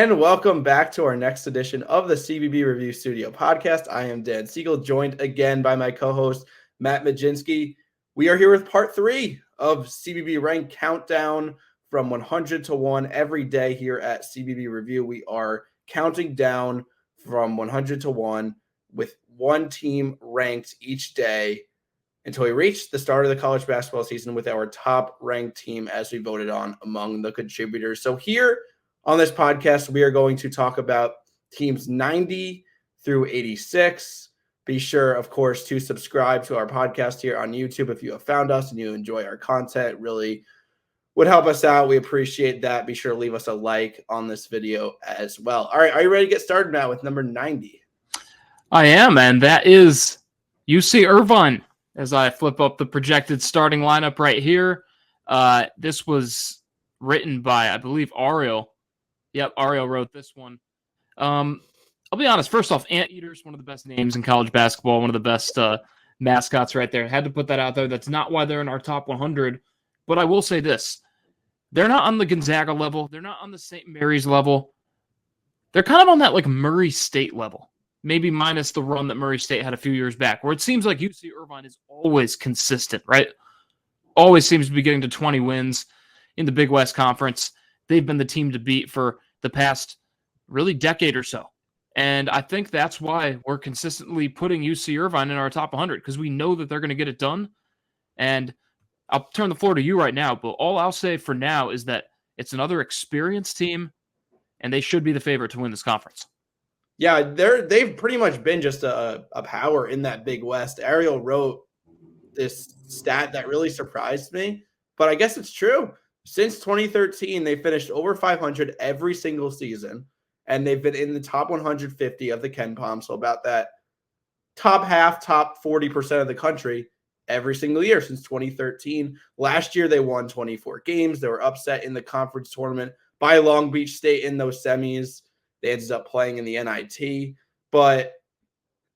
And welcome back to our next edition of the CBB Review Studio podcast. I am Dan Siegel, joined again by my co-host, Mat Mlodzinski. We are here with part 3 of CBB Rank Countdown from 100 to 1 every day here at CBB Review. We are counting down from 100 to 1 with one team ranked each day until we reach the start of the college basketball season with our top ranked team as we voted on among the contributors. So here on this podcast, we are going to talk about teams 90 through 86. Be sure, of course, to subscribe to our podcast here on YouTube if you have found us and you enjoy our content. It really would help us out. We appreciate that. Be sure to leave us a like on this video as well. All right, are you ready to get started now with number 90? I am, and that is UC Irvine. As I flip up the projected starting lineup right here, this was written by, I believe, Ariel. Yep, Ariel wrote this one. I'll be honest. First off, Anteater's one of the best names in college basketball, one of the best mascots right there. Had to put that out there. That's not why they're in our top 100. But I will say this. They're not on the Gonzaga level. They're not on the St. Mary's level. They're kind of on that like Murray State level. Maybe minus the run that Murray State had a few years back, where it seems like UC Irvine is always consistent, right? Always seems to be getting to 20 wins in the Big West Conference. They've been the team to beat for the past really decade or so. And I think that's why we're consistently putting UC Irvine in our top 100, because we know that they're going to get it done. And I'll turn the floor to you right now, but all I'll say for now is that it's another experienced team, and they should be the favorite to win this conference. Yeah, they've pretty much been just a power in that Big West. Ariel wrote this stat that really surprised me, but I guess it's true. Since 2013, they finished over 500 every single season, and they've been in the top 150 of the KenPom, so about that top 40% of the country every single year since 2013. Last year, they won 24 games. They were upset in the conference tournament by Long Beach State in those semis. They ended up playing in the NIT, but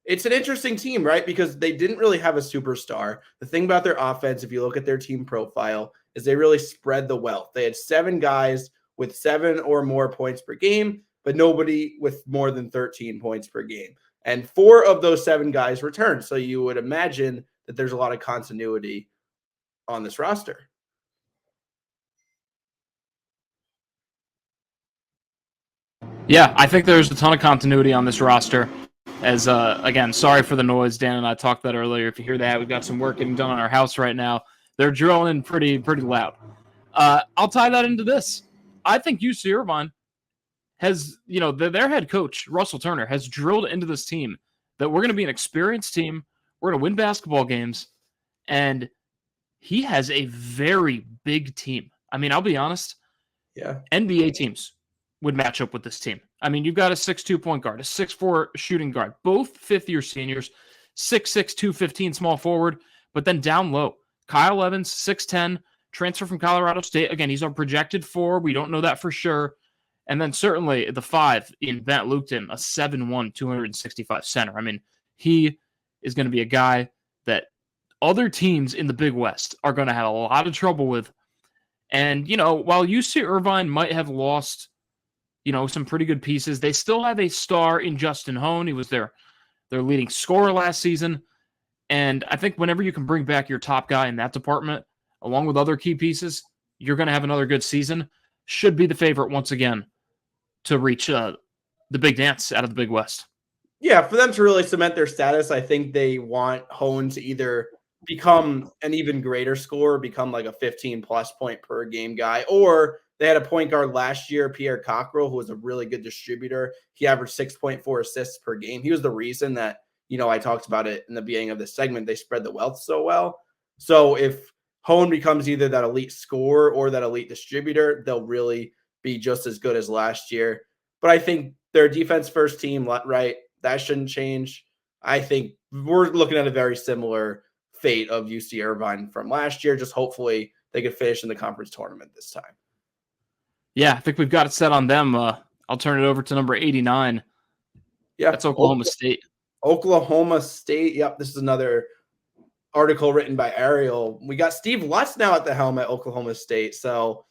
it's an interesting team, right? Because they didn't really have a superstar. The thing about their offense, if you look at their team profile, is they really spread the wealth. They had 7 guys with 7 or more points per game, but nobody with more than 13 points per game. And 4 of those 7 guys returned. So you would imagine that there's a lot of continuity on this roster. Yeah, I think there's a ton of continuity on this roster. As, again, sorry for the noise. Dan and I talked that earlier. If you hear that, we've got some work getting done on our house right now. They're drilling in pretty loud. I'll tie that into this. I think UC Irvine has, their head coach, Russell Turner, has drilled into this team that we're going to be an experienced team. We're going to win basketball games. And he has a very big team. I mean, I'll be honest. Yeah. NBA teams would match up with this team. I mean, you've got a 6'2" point guard, a 6'4" shooting guard, both fifth-year seniors, 6'6", 215 small forward, but then down low, Kyle Evans, 6'10", transfer from Colorado State. Again, he's our projected 4. We don't know that for sure. And then certainly the 5 in Mat Mlodzinski, a 7'1", 265 center. I mean, he is going to be a guy that other teams in the Big West are going to have a lot of trouble with. And, while UC Irvine might have lost some pretty good pieces, they still have a star in Justin Hone. He was their leading scorer last season. And I think whenever you can bring back your top guy in that department, along with other key pieces, you're going to have another good season. Should be the favorite once again to reach the big dance out of the Big West. Yeah, for them to really cement their status, I think they want Hone to either become an even greater scorer, become like a 15-plus point per game guy, or they had a point guard last year, Pierre Cockrell, who was a really good distributor. He averaged 6.4 assists per game. He was the reason that, I talked about it in the beginning of this segment. They spread the wealth so well. So if Hone becomes either that elite scorer or that elite distributor, they'll really be just as good as last year. But I think they're a defense-first team, right? That shouldn't change. I think we're looking at a very similar fate of UC Irvine from last year. Just hopefully they could finish in the conference tournament this time. Yeah, I think we've got it set on them. I'll turn it over to number 89. Yeah, that's Oklahoma State. Oklahoma State. Yep, this is another article written by Ariel. We got Steve Lutz now at the helm at Oklahoma State. So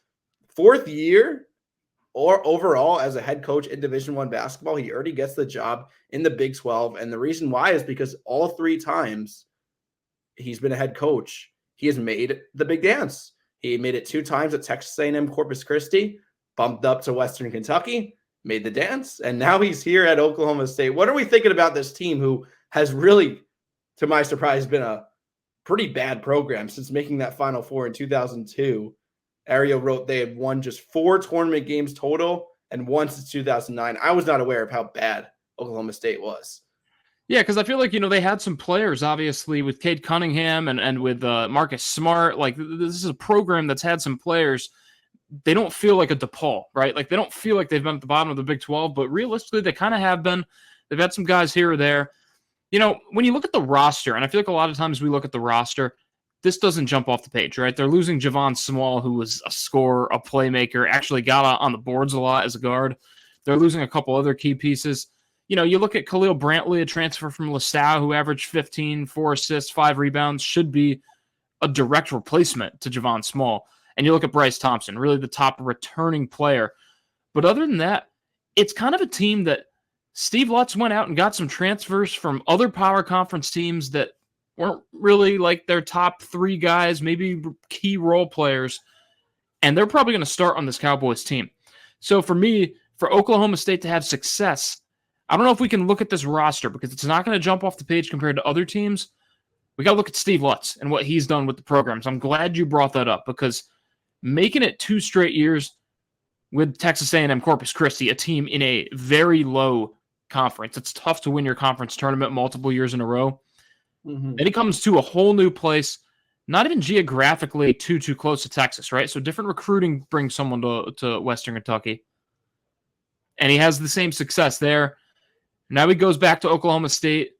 4th year or overall as a head coach in Division I basketball, he already gets the job in the Big 12. And the reason why is because all 3 times he's been a head coach, he has made the big dance. He made it 2 times at Texas A&M Corpus Christi, bumped up to Western Kentucky, made the dance, and now he's here at Oklahoma State. What are we thinking about this team who has really, to my surprise, been a pretty bad program since making that Final Four in 2002? Ariel wrote they had won just 4 tournament games total and won since 2009. I was not aware of how bad Oklahoma State was. Yeah, because I feel like, they had some players, obviously, with Cade Cunningham and with Marcus Smart. Like, this is a program that's had some players. They don't feel like a DePaul, right? Like, they don't feel like they've been at the bottom of the Big 12, but realistically, they kind of have been. They've had some guys here or there. When you look at the roster, and I feel like a lot of times we look at the roster, this doesn't jump off the page, right? They're losing Javon Small, who was a scorer, a playmaker, actually got on the boards a lot as a guard. They're losing a couple other key pieces. You look at Khalil Brantley, a transfer from LaSalle, who averaged 15, 4 assists, 5 rebounds, should be a direct replacement to Javon Small. And you look at Bryce Thompson, really the top returning player. But other than that, it's kind of a team that Steve Lutz went out and got some transfers from other power conference teams that weren't really like their top 3 guys, maybe key role players. And they're probably going to start on this Cowboys team. So for me, for Oklahoma State to have success, I don't know if we can look at this roster because it's not going to jump off the page compared to other teams. We got to look at Steve Lutz and what he's done with the program. So I'm glad you brought that up because making it 2 straight years with Texas A&M Corpus Christi, a team in a very low conference. It's tough to win your conference tournament multiple years in a row. Mm-hmm. Then he comes to a whole new place, not even geographically too close to Texas, right? So different recruiting brings someone to Western Kentucky. And he has the same success there. Now he goes back to Oklahoma State,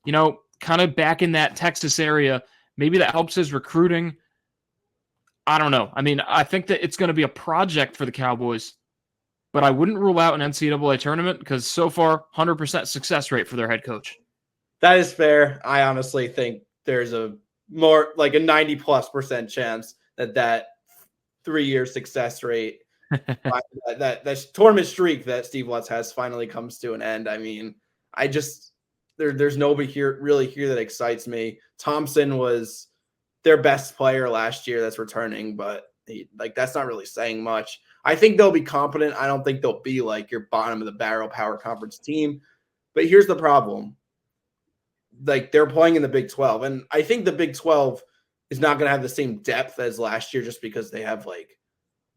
kind of back in that Texas area. Maybe that helps his recruiting. I don't know. I mean, I think that it's going to be a project for the Cowboys, but I wouldn't rule out an NCAA tournament because so far, 100% success rate for their head coach. That is fair. I honestly think there's a more like a 90+% chance that 3-year success rate that tournament streak that Steve Lutz has finally comes to an end. I mean, there's nobody here that excites me. Thompson was their best player last year that's returning, but that's not really saying much. I think they'll be competent. I don't think they'll be like your bottom of the barrel power conference team. But here's the problem. They're playing in the Big 12, and I think the Big 12 is not going to have the same depth as last year just because they have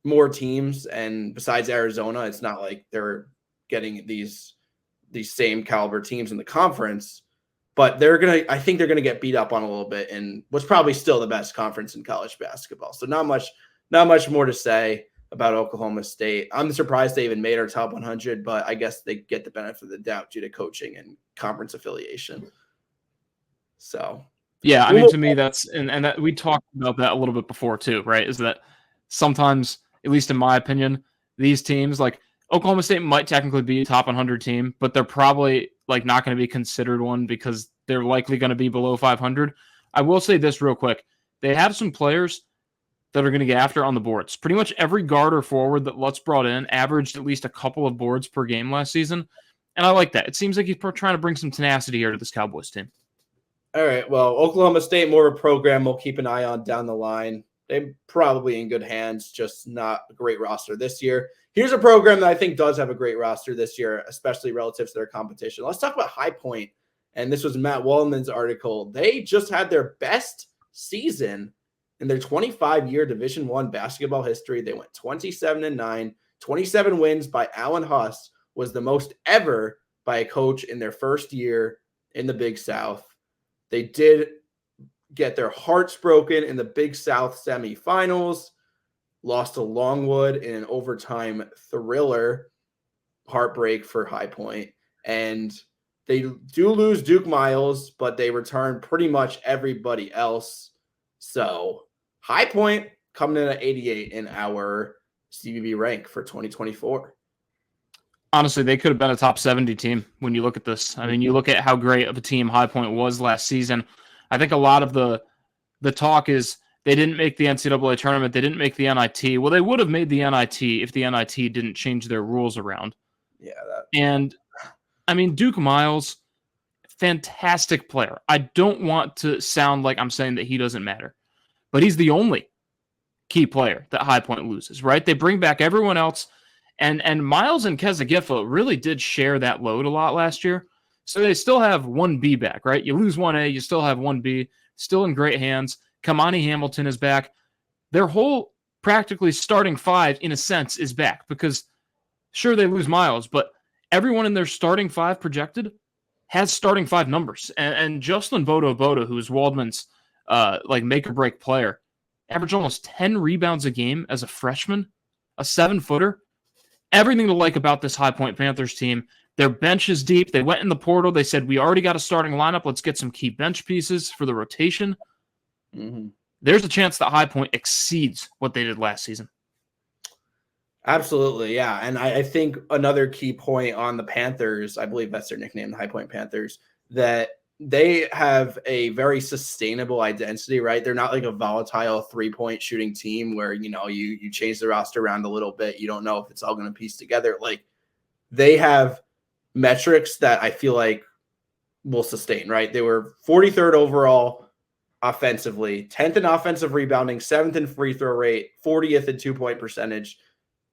more teams, and besides Arizona, it's not like they're getting these same caliber teams in the conference, but I think they're gonna get beat up on a little bit in what's probably still the best conference in college basketball. So not much more to say about Oklahoma State. I'm surprised they even made our top 100, but I guess they get the benefit of the doubt due to coaching and conference affiliation. So yeah, I mean, to me, that's and that we talked about that a little bit before too, right? Is that sometimes, at least in my opinion, these teams like Oklahoma State might technically be a top 100 team, but they're probably not going to be considered one because they're likely going to be below 500. I will say this real quick. They have some players that are going to get after on the boards. Pretty much every guard or forward that Lutz brought in averaged at least a couple of boards per game last season. And I like that. It seems like he's trying to bring some tenacity here to this Cowboys team. All right. Well, Oklahoma State, more of a program we'll keep an eye on down the line. They're probably in good hands, just not a great roster this year. Here's a program that I think does have a great roster this year, especially relative to their competition. Let's talk about High Point. And this was Mat Mlodzinski's article. They just had their best season in their 25-year Division I basketball history. They went 27-9. 27 wins by Allen Huss was the most ever by a coach in their first year in the Big South. They did get their hearts broken in the Big South semifinals, lost to Longwood in an overtime thriller, heartbreak for High Point. And they do lose Duke Miles, but they return pretty much everybody else. So High Point coming in at 88 in our CBB rank for 2024. Honestly, they could have been a top 70 team when you look at this. I mean, you look at how great of a team High Point was last season. I think a lot of the talk is They didn't make the NCAA tournament. They didn't make the NIT. Well, they would have made the NIT if the NIT didn't change their rules around. Yeah. And, I mean, Duke Miles, fantastic player. I don't want to sound like I'm saying that he doesn't matter, but he's the only key player that High Point loses, right? They bring back everyone else, and Miles and Kezigifa really did share that load a lot last year. So they still have 1B back, right? You lose 1A, you still have 1B, still in great hands. Kamani Hamilton is back. Their whole practically starting five, in a sense, is back because sure, they lose Miles, but everyone in their starting five projected has starting five numbers. And Jocelyn Bodo, who is Waldman's make or break player, averaged almost 10 rebounds a game as a freshman, a 7-footer. Everything to like about this High Point Panthers team. Their bench is deep. They went in the portal. They said, we already got a starting lineup. Let's get some key bench pieces for the rotation. Mm-hmm. There's a chance that High Point exceeds what they did last season. Absolutely, yeah. And I think another key point on the Panthers, I believe that's their nickname, the High Point Panthers, that they have a very sustainable identity, right? They're not like a volatile 3-point shooting team where, you change the roster around a little bit. You don't know if it's all going to piece together. Like, they have metrics that I feel like will sustain, right? They were 43rd overall offensively, 10th in offensive rebounding, 7th in free throw rate, 40th in 2-point percentage.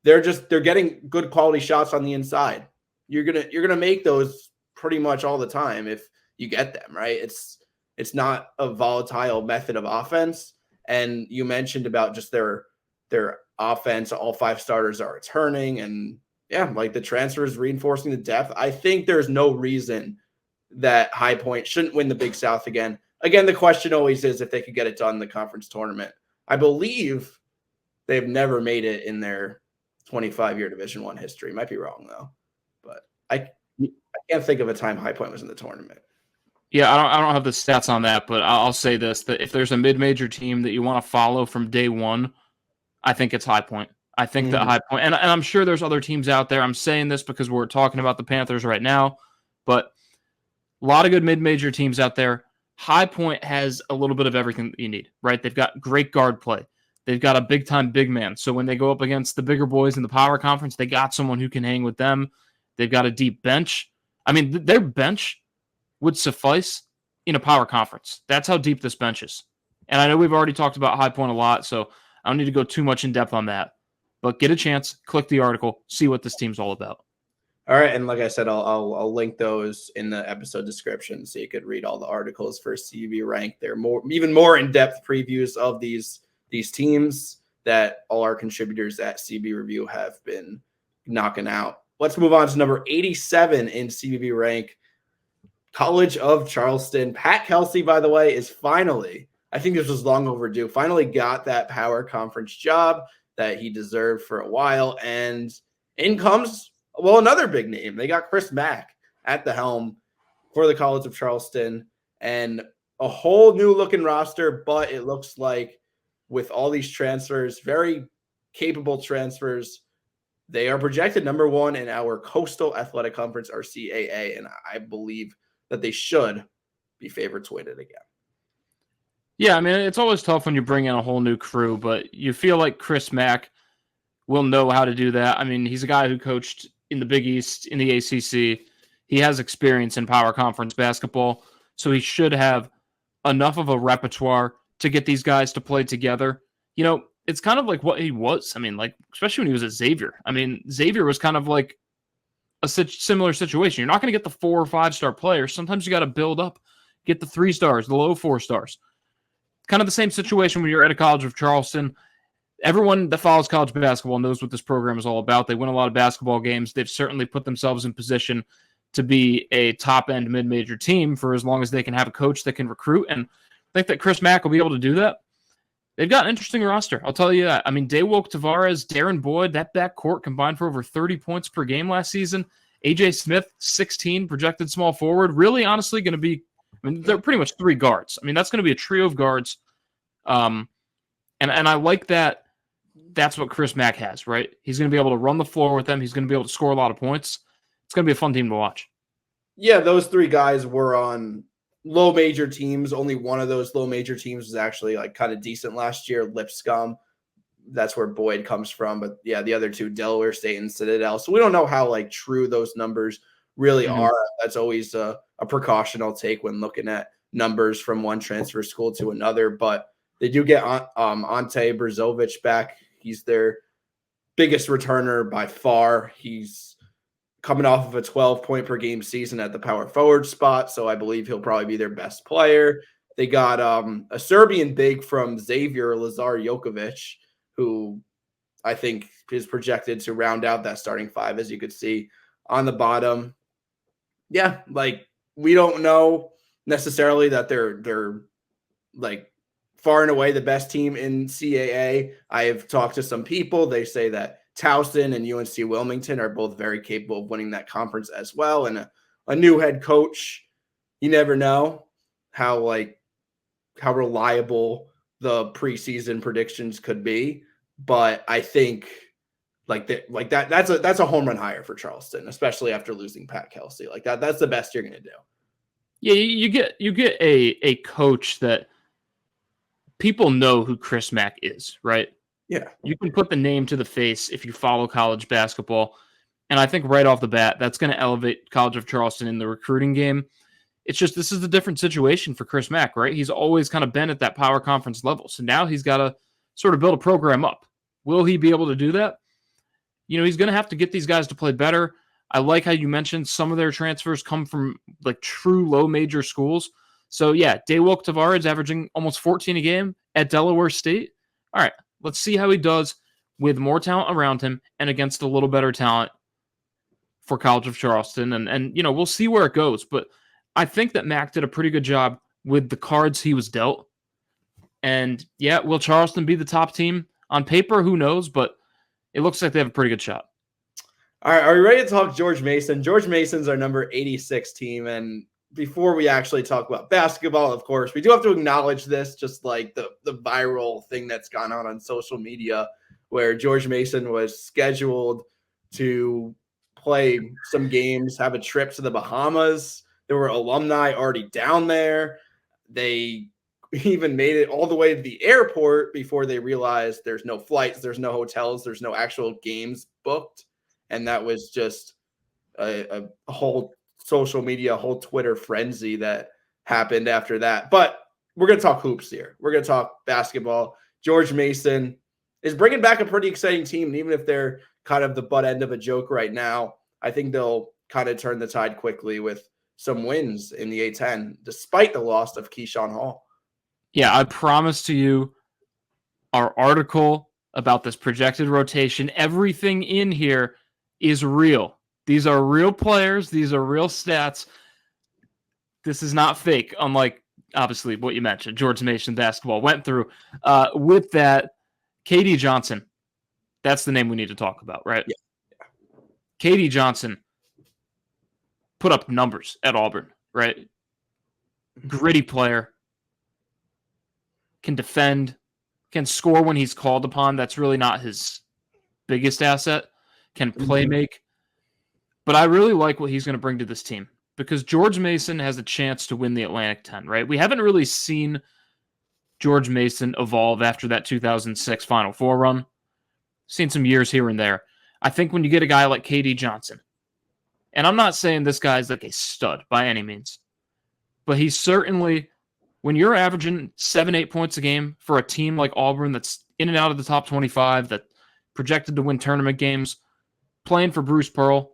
They're getting good quality shots on the inside. You're gonna make those pretty much all the time if you get them, right. It's not a volatile method of offense. And you mentioned about just their offense. All 5 starters are returning, and yeah, like the transfers reinforcing the depth. I think there's no reason that High Point shouldn't win the Big South again. Again, the question always is if they could get it done in the conference tournament. I believe they've never made it in their 25-year Division I history. Might be wrong though, but I can't think of a time High Point was in the tournament. Yeah, I don't have the stats on that, but I'll say this: that if there's a mid-major team that you want to follow from day one, I think it's High Point. I think that High Point, and I'm sure there's other teams out there. I'm saying this because we're talking about the Panthers right now, but a lot of good mid-major teams out there. High Point has a little bit of everything that you need, right? They've got great guard play. They've got a big-time big man. So when they go up against the bigger boys in the power conference, they got someone who can hang with them. They've got a deep bench. I mean, their bench would suffice in a power conference. That's how deep this bench is. And I know we've already talked about High Point a lot, so I don't need to go too much in depth on that. But get a chance, click the article, see what this team's all about. All right, and like I said, I'll link those in the episode description so you could read all the articles for CB Rank. They're even more in-depth previews of these teams that all our contributors at CB Review have been knocking out. Let's move on to number 87 in CBB Rank, College of Charleston. Pat Kelsey, by the way, is finally, I think this was long overdue, finally got that power conference job that he deserved for a while. And in comes, well, another big name. They got Chris Mack at the helm for the College of Charleston, and a whole new looking roster, but it looks like with all these transfers, very capable transfers, they are projected number 1 in our Coastal Athletic Conference, or CAA, and I believe that they should be favored to win it again. Yeah, I mean, it's always tough when you bring in a whole new crew, but you feel like Chris Mack will know how to do that. I mean, he's a guy who coached in the Big East, in the ACC. He has experience in power conference basketball, so he should have enough of a repertoire to get these guys to play together. You know, it's kind of like what he was. I mean, like, especially when he was at Xavier. I mean, Xavier was kind of like a similar situation. You're not going to get the 4 or 5-star players. Sometimes you got to build up, get the 3 stars, the low 4 stars. Kind of the same situation when you're at a College of Charleston. Everyone that follows college basketball knows what this program is all about. They win a lot of basketball games. They've certainly put themselves in position to be a top-end mid-major team for as long as they can have a coach that can recruit. And I think that Chris Mack will be able to do that. They've got an interesting roster. I'll tell you that. I mean, Daywolk Tavares, Darren Boyd, that backcourt combined for over 30 points per game last season. AJ Smith, 16, projected small forward. Really, honestly, going to be, I mean, they're pretty much 3 guards. I mean, that's going to be a trio of guards. And I like that. That's what Chris Mack has, right? He's going to be able to run the floor with them. He's going to be able to score a lot of points. It's going to be a fun team to watch. Yeah, those 3 guys were on low major teams. Only one of those low major teams was actually like kind of decent last year, Lipscomb. That's where Boyd comes from. But yeah, the other two, Delaware State and Citadel. So we don't know how like true those numbers really are. That's always a precaution I'll take when looking at numbers from one transfer school to another. But they do get Ante Brzovic back. He's their biggest returner by far. He's coming off of a 12-point per game season at the power forward spot, so I believe he'll probably be their best player. They got a Serbian big from Xavier, Lazar Jokovic, who I think is projected to round out that starting five, as you could see on the bottom. Yeah, like we don't know necessarily that they're like far and away the best team in CAA. I have talked to some people. They say that Towson and UNC Wilmington are both very capable of winning that conference as well. And a new head coach, you never know how reliable the preseason predictions could be. But I think that's a home run hire for Charleston, especially after losing Pat Kelsey. Like that's the best you're gonna do. Yeah, you get a coach that people know who Chris Mack is, right? Yeah. You can put the name to the face if you follow college basketball. And I think right off the bat, that's going to elevate College of Charleston in the recruiting game. It's just this is a different situation for Chris Mack, right? He's always kind of been at that power conference level. So now he's got to sort of build a program up. Will he be able to do that? You know, he's going to have to get these guys to play better. I like how you mentioned some of their transfers come from like true low major schools. So yeah, Daywalk Tavares averaging almost 14 a game at Delaware State. All right, let's see how he does with more talent around him and against a little better talent for College of Charleston. And you know, we'll see where it goes. But I think that Mac did a pretty good job with the cards he was dealt. And yeah, will Charleston be the top team? On paper, who knows? But it looks like they have a pretty good shot. All right, are we ready to talk George Mason? George Mason's our number 86 team. And before we actually talk about basketball, of course, we do have to acknowledge this, just like the viral thing that's gone on social media where George Mason was scheduled to play some games, have a trip to the Bahamas. There were alumni already down there. They even made it all the way to the airport before they realized there's no flights, there's no hotels, there's no actual games booked. And that was just a whole social media, a whole Twitter frenzy that happened after that. But we're going to talk hoops here. We're going to talk basketball. George Mason is bringing back a pretty exciting team. And even if they're kind of the butt end of a joke right now, I think they'll kind of turn the tide quickly with some wins in the A-10, despite the loss of Keyshawn Hall. Yeah, I promise to you, our article about this projected rotation, everything in here is real. These are real players. These are real stats. This is not fake, unlike, obviously, what you mentioned, George Mason basketball went through. With that, KD Johnson, that's the name we need to talk about, right? Yeah. KD Johnson put up numbers at Auburn, right? Gritty player. Can defend. Can score when he's called upon. That's really not his biggest asset. Can play make. But I really like what he's going to bring to this team because George Mason has a chance to win the Atlantic 10, right? We haven't really seen George Mason evolve after that 2006 Final Four run. Seen some years here and there. I think when you get a guy like KD Johnson, and I'm not saying this guy's like a stud by any means, but he's certainly, when you're averaging 7-8 points a game for a team like Auburn that's in and out of the top 25, that projected to win tournament games, playing for Bruce Pearl,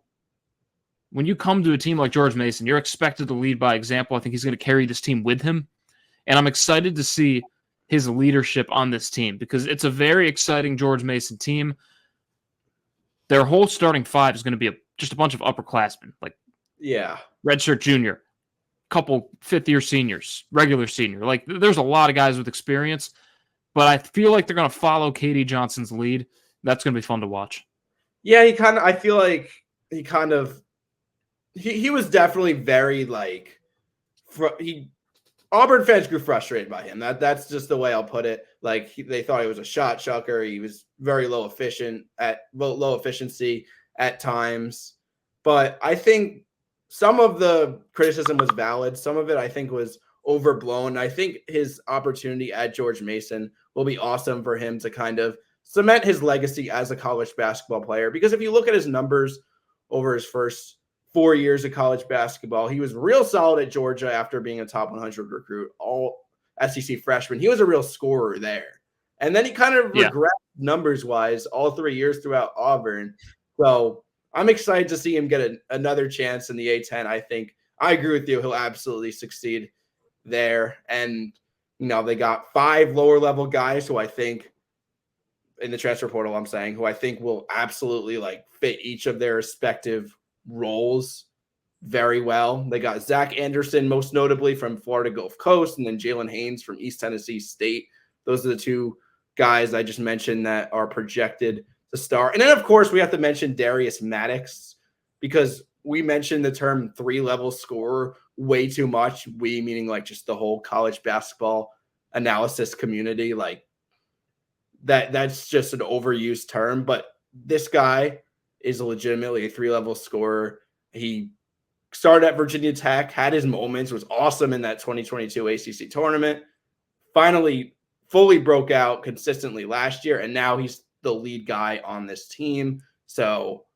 when you come to a team like George Mason, you're expected to lead by example. I think he's going to carry this team with him. And I'm excited to see his leadership on this team because it's a very exciting George Mason team. Their whole starting five is going to be just a bunch of upperclassmen, like redshirt junior, couple fifth-year seniors, regular senior. Like there's a lot of guys with experience, but I feel like they're going to follow KD Johnson's lead. That's going to be fun to watch. Yeah, I feel like he was definitely very Auburn fans grew frustrated by him. That's just the way I'll put it. Like they thought he was a shot chucker. He was very low efficiency at times. But I think some of the criticism was valid. Some of it I think was overblown. I think his opportunity at George Mason will be awesome for him to kind of cement his legacy as a college basketball player. Because if you look at his numbers over his first 4 years of college basketball, he was real solid at Georgia after being a top 100 recruit, all SEC freshman. He was a real scorer there. And then he kind of regressed numbers-wise all 3 years throughout Auburn. So I'm excited to see him get another chance in the A-10. I agree with you. He'll absolutely succeed there. And, they got 5 lower-level guys who I think in the transfer portal, who I think will absolutely fit each of their respective roles very well. They got Zach Anderson, most notably from Florida Gulf Coast, and then Jalen Haynes from East Tennessee State. Those are the 2 guys I just mentioned that are projected to start. And then, of course, we have to mention Darius Maddox, because we mentioned the term 3-level scorer way too much. We meaning just the whole college basketball analysis community. That's just an overused term. But this guy is legitimately a 3-level scorer. He started at Virginia Tech, had his moments, was awesome in that 2022 ACC tournament, finally fully broke out consistently last year, and now he's the lead guy on this team. So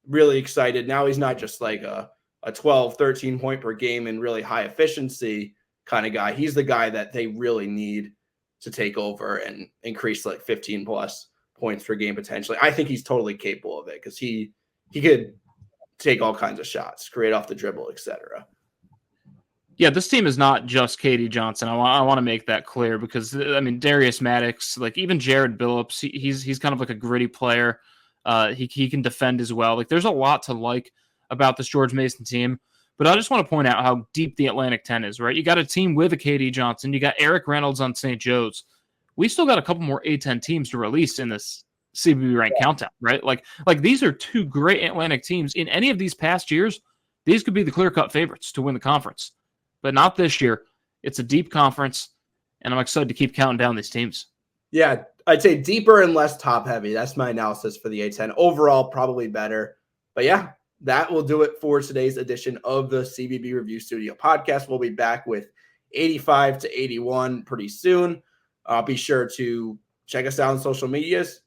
really excited. Now he's not just a 12, 13 point per game and really high efficiency kind of guy. He's the guy that they really need to take over and increase 15 plus points per game potentially. I think he's totally capable of it because he could take all kinds of shots, create off the dribble, etc. Yeah, this team is not just KD Johnson. I want to make that clear because Darius Maddox, even Jared Billups, he's kind of a gritty player. He can defend as well. There's a lot to like about this George Mason team, but I just want to point out how deep the Atlantic 10 is, right? You got a team with a KD Johnson. You got Eric Reynolds on St. Joe's. We still got a couple more A10 teams to release in this CBB rank countdown, right? These are 2 great Atlantic teams. In any of these past years, these could be the clear-cut favorites to win the conference, but not this year. It's a deep conference, and I'm excited to keep counting down these teams. Yeah, I'd say deeper and less top-heavy. That's my analysis for the A10. Overall, probably better. But yeah, that will do it for today's edition of the CBB Review Studio podcast. We'll be back with 85 to 81 pretty soon. Be sure to check us out on social medias.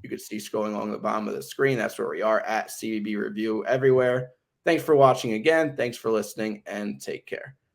You can see scrolling along the bottom of the screen. That's where we are at CBB Review everywhere. Thanks for watching again. Thanks for listening, and take care.